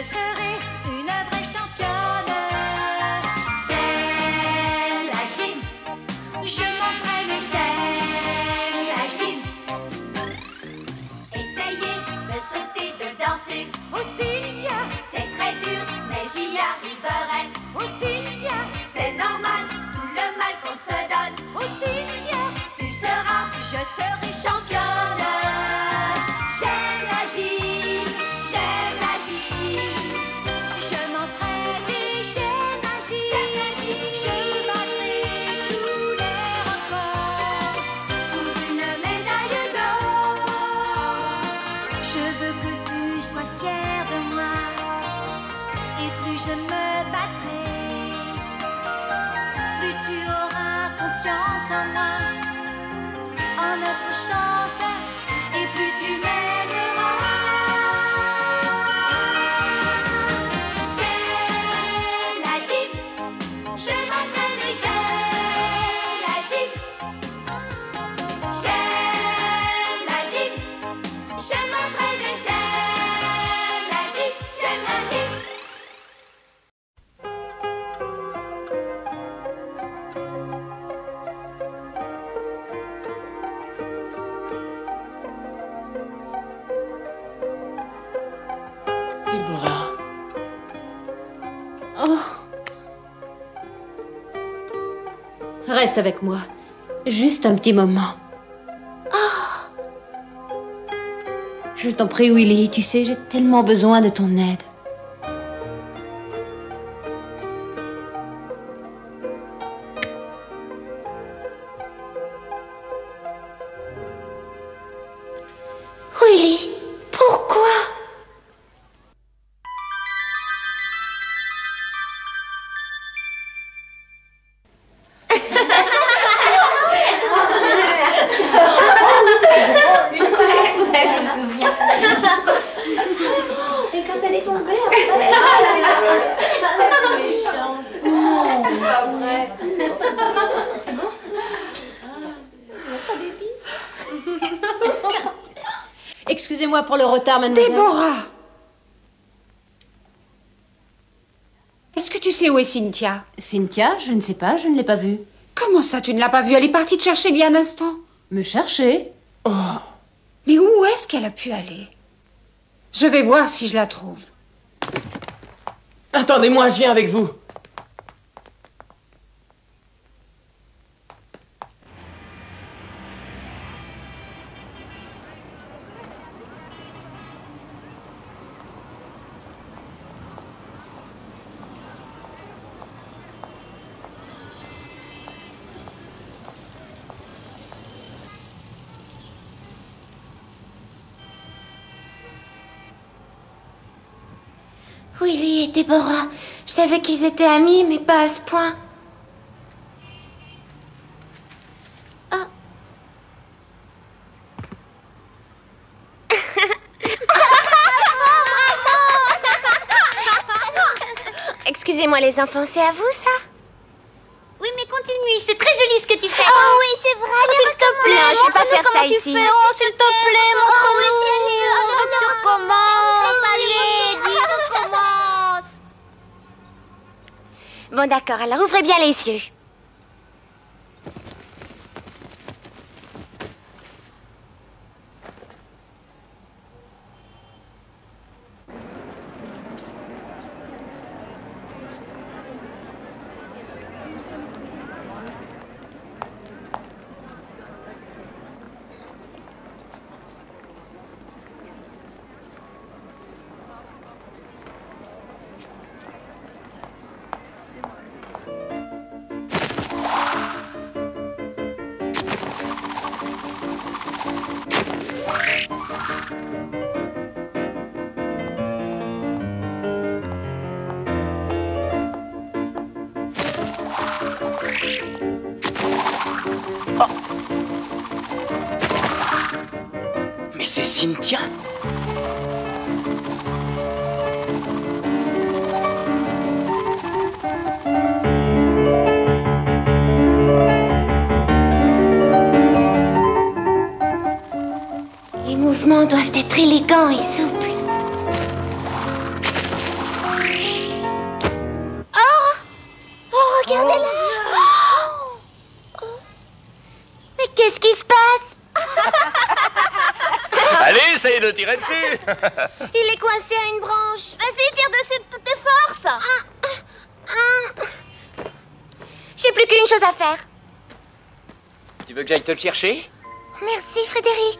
serai une vraie championne. J'aime la gym, je m'entraîne, j'aime la gym. Essayer de sauter, de danser, aussi tiens, c'est très dur, mais j'y arriverai. Aussi tiens, c'est normal, tout le mal qu'on se donne. Aussi tiens, tu seras, je serai championne. J'aime la gym, j'aime la gym. Je m'entraîne et j'aime la gym. Je battrai tous les records pour une médaille d'or. Je veux que tu sois fier de moi, et plus je me battrai, plus tu auras confiance en moi, en notre chance, et plus tu m'aimeras. J'aime la gym, je m'entraîne et j'aime la gym. J'aime la gym, je m'entraîne et j'aime la gym. J'aime la gym. Déborah. Oh. Reste avec moi. Juste un petit moment. Oh. Je t'en prie, Willy. Tu sais, j'ai tellement besoin de ton aide. Willy, pourquoi? Je me souviens. Et quand elle est tombée, méchante. C'est pas vrai. Excusez-moi pour le retard, mademoiselle. Déborah! Est-ce que tu sais où est Cynthia? Cynthia, je ne sais pas, je ne l'ai pas vue. Comment ça, tu ne l'as pas vue? Elle est partie te chercher il y a un instant. Me chercher? Oh. Mais où est-ce qu'elle a pu aller? Je vais voir si je la trouve. Attendez-moi, je viens avec vous. Willy et Déborah, je savais qu'ils étaient amis, mais pas à ce point. Ah. Excusez-moi les enfants, c'est à vous ça? Oui, mais continue, c'est très joli ce que tu fais. Oh oui, c'est vrai, s'il te plaît. Non, je vais pas faire ça ici. Oh, s'il te plaît, montre-nous. Tu recommences. Allez, dis, recommence. Bon d'accord, alors ouvrez bien les yeux. Mais c'est Cynthia. Les mouvements doivent être élégants et souples. le tirer dessus. Il est coincé à une branche. Vas-y, tire dessus de toutes tes forces. J'ai plus qu'une chose à faire. Tu veux que j'aille te le chercher? Merci, Frédéric.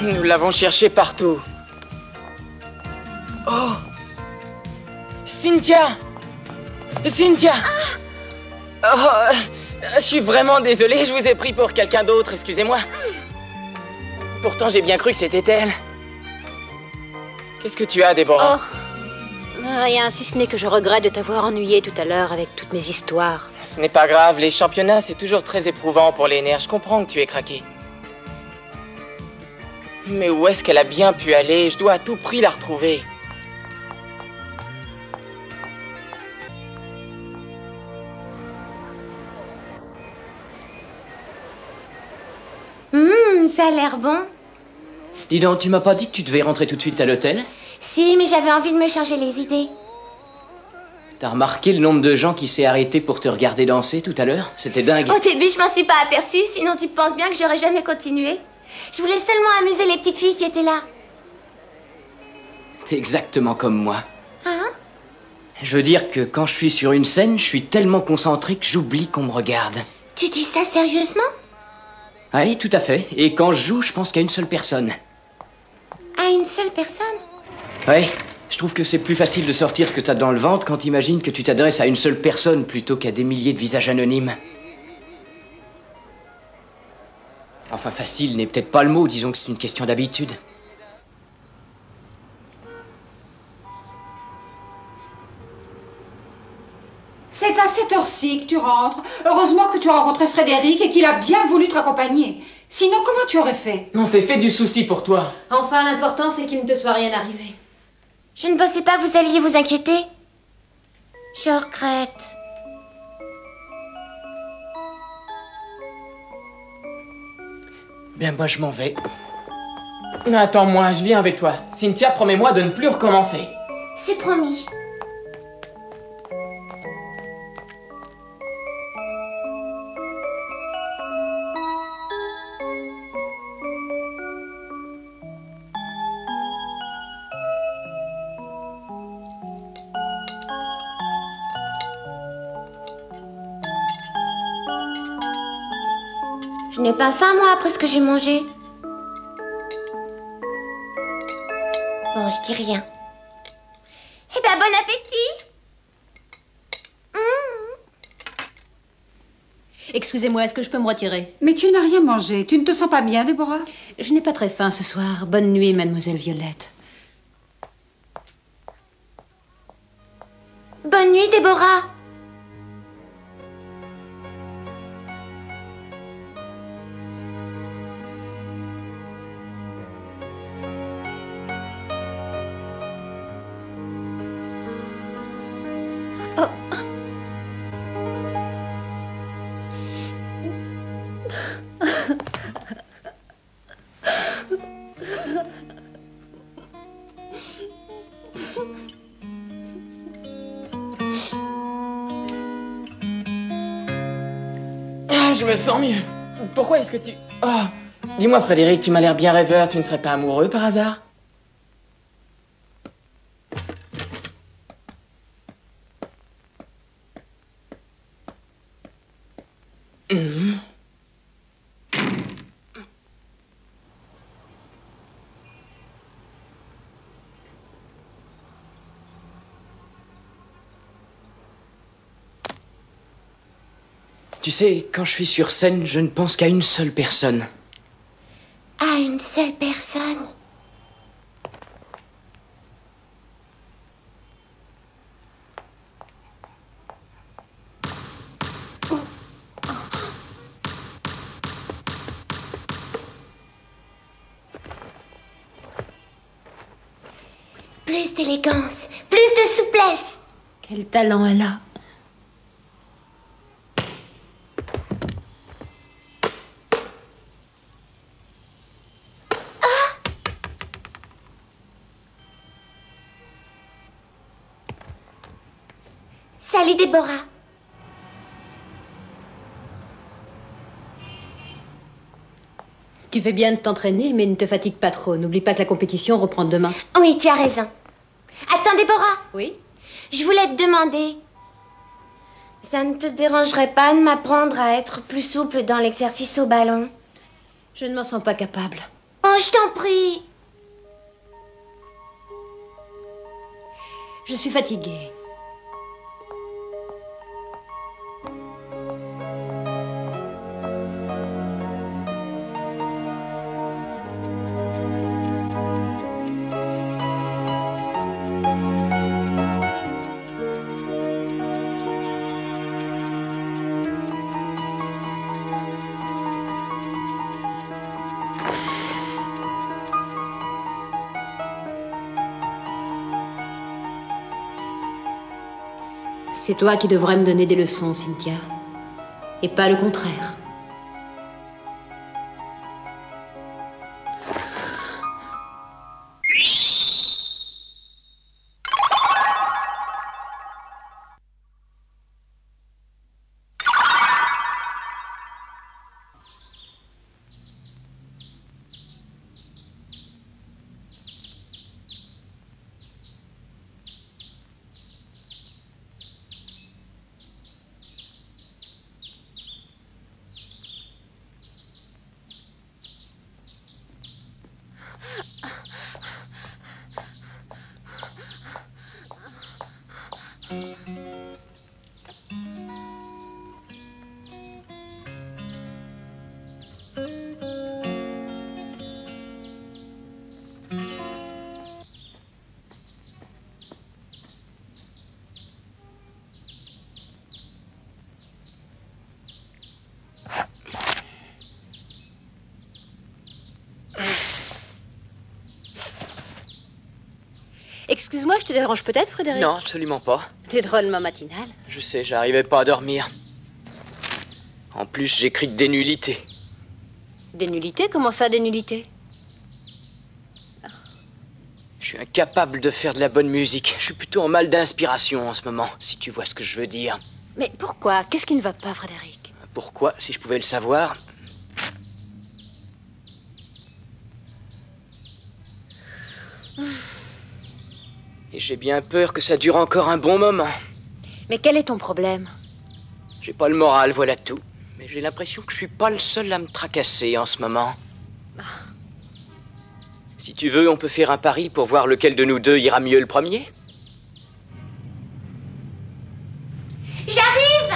Nous l'avons cherché partout. Oh! Cynthia! Cynthia! Oh, je suis vraiment désolé, je vous ai pris pour quelqu'un d'autre, excusez-moi. Pourtant, j'ai bien cru que c'était elle. Qu'est-ce que tu as, Déborah? Oh, rien, si ce n'est que je regrette de t'avoir ennuyé tout à l'heure avec toutes mes histoires. Ce n'est pas grave, les championnats, c'est toujours très éprouvant pour les nerfs. Je comprends que tu es craqué. Mais où est-ce qu'elle a bien pu aller? Je dois à tout prix la retrouver. Ça a l'air bon. Dis donc, tu m'as pas dit que tu devais rentrer tout de suite à l'hôtel? Si, mais j'avais envie de me changer les idées. T'as remarqué le nombre de gens qui s'est arrêté pour te regarder danser tout à l'heure? C'était dingue. Au début, je m'en suis pas aperçue, sinon tu penses bien que j'aurais jamais continué. Je voulais seulement amuser les petites filles qui étaient là. T'es exactement comme moi. Hein? Je veux dire que quand je suis sur une scène, je suis tellement concentré que j'oublie qu'on me regarde. Tu dis ça sérieusement? Oui, tout à fait. Et quand je joue, je pense qu'à une seule personne. À une seule personne? Oui, je trouve que c'est plus facile de sortir ce que t'as dans le ventre quand t'imagines que tu t'adresses à une seule personne plutôt qu'à des milliers de visages anonymes. Enfin, facile n'est peut-être pas le mot, disons que c'est une question d'habitude. C'est à cette heure-ci que tu rentres. Heureusement que tu as rencontré Frédéric et qu'il a bien voulu te raccompagner. Sinon, comment tu aurais fait? On s'est fait du souci pour toi. Enfin, l'important, c'est qu'il ne te soit rien arrivé. Je ne pensais pas que vous alliez vous inquiéter. Je regrette. Bien, moi, je m'en vais. Mais attends-moi, je viens avec toi. Cynthia, promets-moi de ne plus recommencer. C'est promis. Je n'ai pas faim, moi, après ce que j'ai mangé. Bon, je dis rien. Eh ben, bon appétit! Excusez-moi, est-ce que je peux me retirer? Mais tu n'as rien mangé. Tu ne te sens pas bien, Déborah? Je n'ai pas très faim ce soir. Bonne nuit, mademoiselle Violette. Bonne nuit, Déborah. Je me sens mieux. Pourquoi est-ce que tu... Oh, dis-moi, Frédéric, tu m'as l'air bien rêveur. Tu ne serais pas amoureux par hasard? Tu sais, quand je suis sur scène, je ne pense qu'à une seule personne. À une seule personne. Plus d'élégance, plus de souplesse. Quel talent elle a. Salut, Déborah. Tu fais bien de t'entraîner, mais ne te fatigue pas trop. N'oublie pas que la compétition reprend demain. Oui, tu as raison. Attends, Déborah. Oui? Je voulais te demander... Ça ne te dérangerait pas de m'apprendre à être plus souple dans l'exercice au ballon? Je ne m'en sens pas capable. Oh, je t'en prie. Je suis fatiguée. C'est toi qui devrais me donner des leçons, Cynthia. Et pas le contraire. Excuse-moi, je te dérange peut-être, Frédéric? Non, absolument pas. T'es drôlement matinal. Je sais, j'arrivais pas à dormir. En plus, j'écris des nullités. Des nullités? Comment ça, des nullités? Je suis incapable de faire de la bonne musique. Je suis plutôt en mal d'inspiration en ce moment, si tu vois ce que je veux dire. Mais pourquoi? Qu'est-ce qui ne va pas, Frédéric? Pourquoi, si je pouvais le savoir? Et j'ai bien peur que ça dure encore un bon moment. Mais quel est ton problème? J'ai pas le moral, voilà tout. Mais j'ai l'impression que je suis pas le seul à me tracasser en ce moment. Si tu veux, on peut faire un pari pour voir lequel de nous deux ira mieux le premier. J'arrive.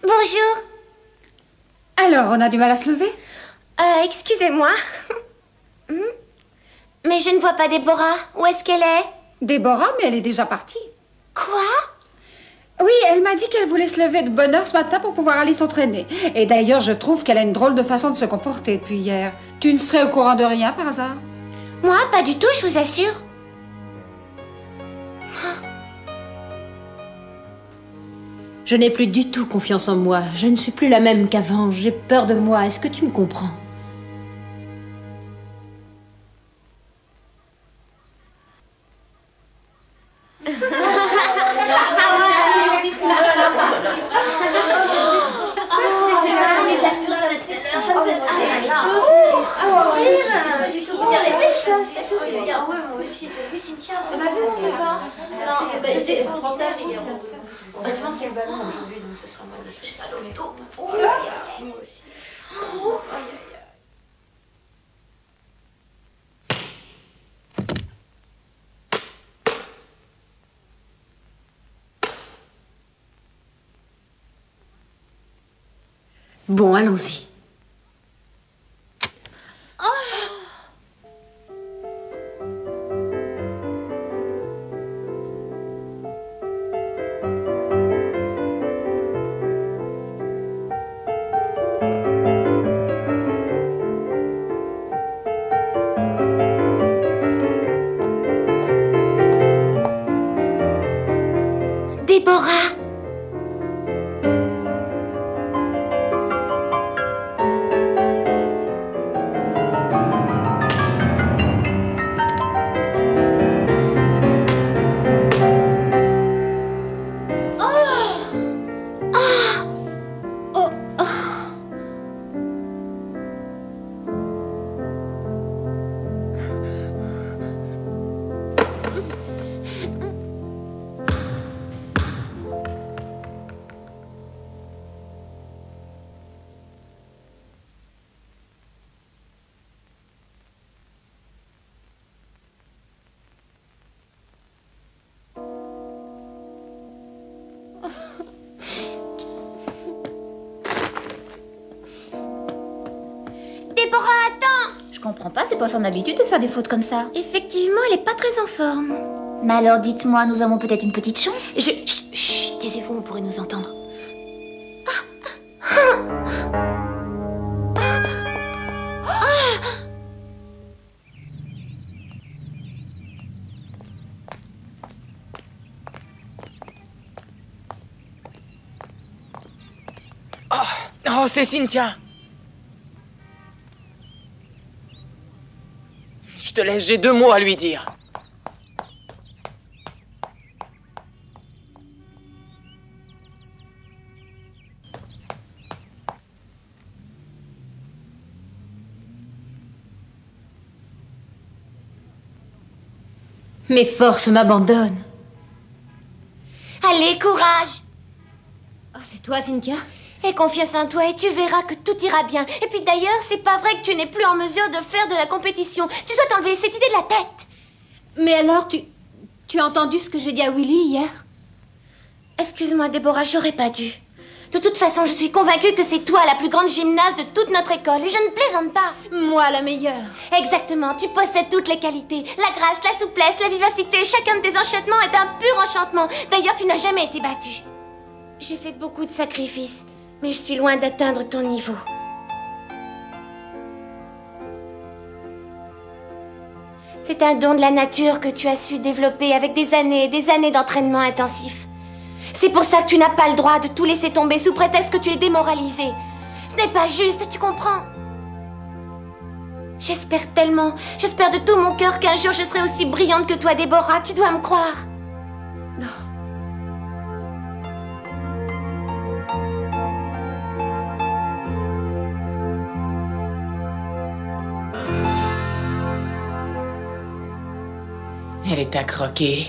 Bonjour. Alors, on a du mal à se lever? Excusez-moi. Mais je ne vois pas Déborah. Où est-ce qu'elle est? Déborah, mais elle est déjà partie. Quoi? Oui, elle m'a dit qu'elle voulait se lever de bonne heure ce matin pour pouvoir aller s'entraîner. Et d'ailleurs, je trouve qu'elle a une drôle de façon de se comporter depuis hier. Tu ne serais au courant de rien par hasard? Moi, pas du tout, je vous assure. Je n'ai plus du tout confiance en moi. Je ne suis plus la même qu'avant. J'ai peur de moi. Est-ce que tu me comprends? Bon, allons-y. Déborah. comprends pas, c'est pas son habitude de faire des fautes comme ça. Effectivement, elle est pas très en forme. Mais alors dites-moi, nous avons peut-être une petite chance? Chut, taisez-vous, on pourrait nous entendre. Oh, c'est Cynthia. Je te laisse, j'ai 2 mots à lui dire. Mes forces m'abandonnent. Allez, courage! Oh, c'est toi, Cynthia? Aie confiance en toi et tu verras que tout ira bien. Et puis d'ailleurs, c'est pas vrai que tu n'es plus en mesure de faire de la compétition. Tu dois t'enlever cette idée de la tête. Mais alors, tu as entendu ce que j'ai dit à Willy hier? Excuse-moi, Déborah, j'aurais pas dû. De toute façon, je suis convaincue que c'est toi la plus grande gymnaste de toute notre école et je ne plaisante pas. Moi, la meilleure. Exactement, tu possèdes toutes les qualités. La grâce, la souplesse, la vivacité, chacun de tes enchaînements est un pur enchantement. D'ailleurs, tu n'as jamais été battue. J'ai fait beaucoup de sacrifices, mais je suis loin d'atteindre ton niveau. C'est un don de la nature que tu as su développer avec des années et des années d'entraînement intensif. C'est pour ça que tu n'as pas le droit de tout laisser tomber sous prétexte que tu es démoralisé. Ce n'est pas juste, tu comprends? J'espère tellement, j'espère de tout mon cœur qu'un jour je serai aussi brillante que toi, Déborah, tu dois me croire. Elle est à croquer.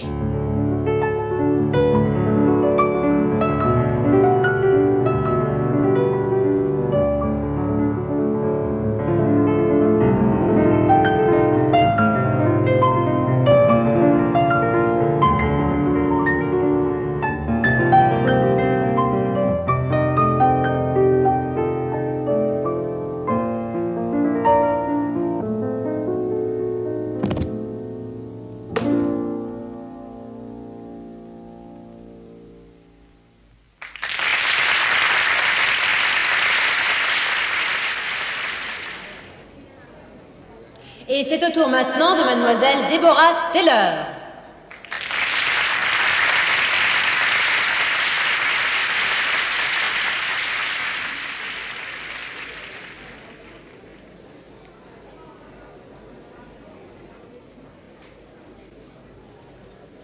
Et c'est au tour maintenant de mademoiselle Déborah Steller.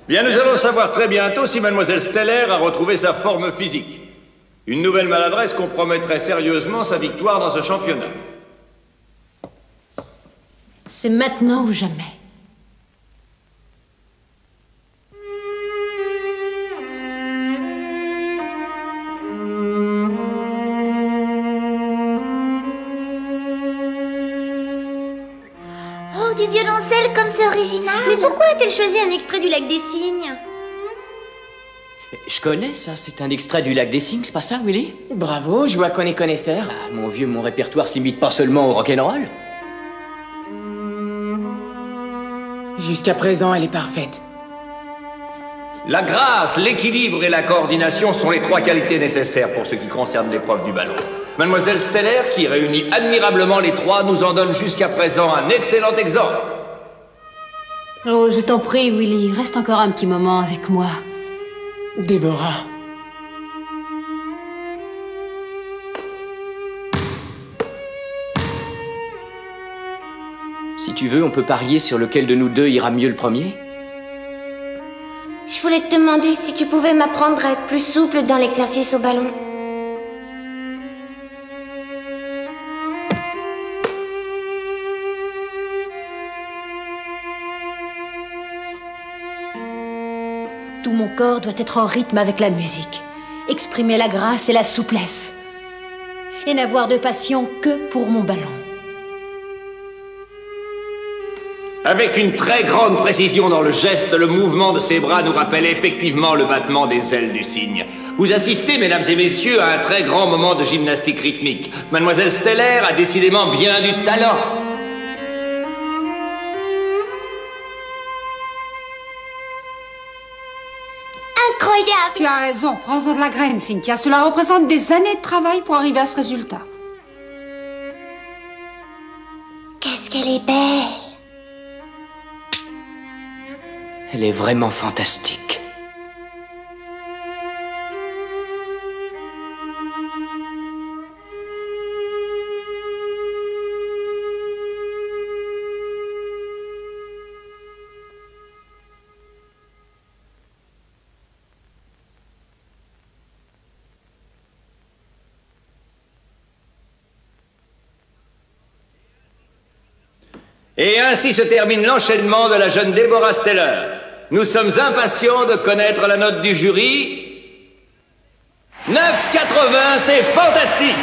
Bien, nous allons savoir très bientôt si mademoiselle Steller a retrouvé sa forme physique. Une nouvelle maladresse compromettrait sérieusement sa victoire dans ce championnat. C'est maintenant ou jamais. Oh, du violoncelle comme c'est original. Mais pourquoi a-t-elle choisi un extrait du Lac des Cygnes? Je connais ça, c'est un extrait du Lac des Cygnes, c'est pas ça, Willy? Bravo, je vois qu'on est connaisseur. Ah, mon vieux, mon répertoire se limite pas seulement au rock'n'roll. Jusqu'à présent, elle est parfaite. La grâce, l'équilibre et la coordination sont les 3 qualités nécessaires pour ce qui concerne l'épreuve du ballon. Mademoiselle Steller, qui réunit admirablement les 3, nous en donne jusqu'à présent un excellent exemple. Oh, je t'en prie, Willy, reste encore un petit moment avec moi. Déborah. Si tu veux, on peut parier sur lequel de nous deux ira mieux le premier. Je voulais te demander si tu pouvais m'apprendre à être plus souple dans l'exercice au ballon. Tout mon corps doit être en rythme avec la musique. Exprimer la grâce et la souplesse. Et n'avoir de passion que pour mon ballon. Avec une très grande précision dans le geste, le mouvement de ses bras nous rappelle effectivement le battement des ailes du cygne. Vous assistez, mesdames et messieurs, à un très grand moment de gymnastique rythmique. Mademoiselle Steller a décidément bien du talent. incroyable. Tu as raison, prends-en de la graine, Cynthia. Cela représente des années de travail pour arriver à ce résultat. Qu'est-ce qu'elle est belle. Elle est vraiment fantastique. Et ainsi se termine l'enchaînement de la jeune Deborah Steller. Nous sommes impatients de connaître la note du jury. 9,80, c'est fantastique!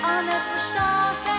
En notre chance.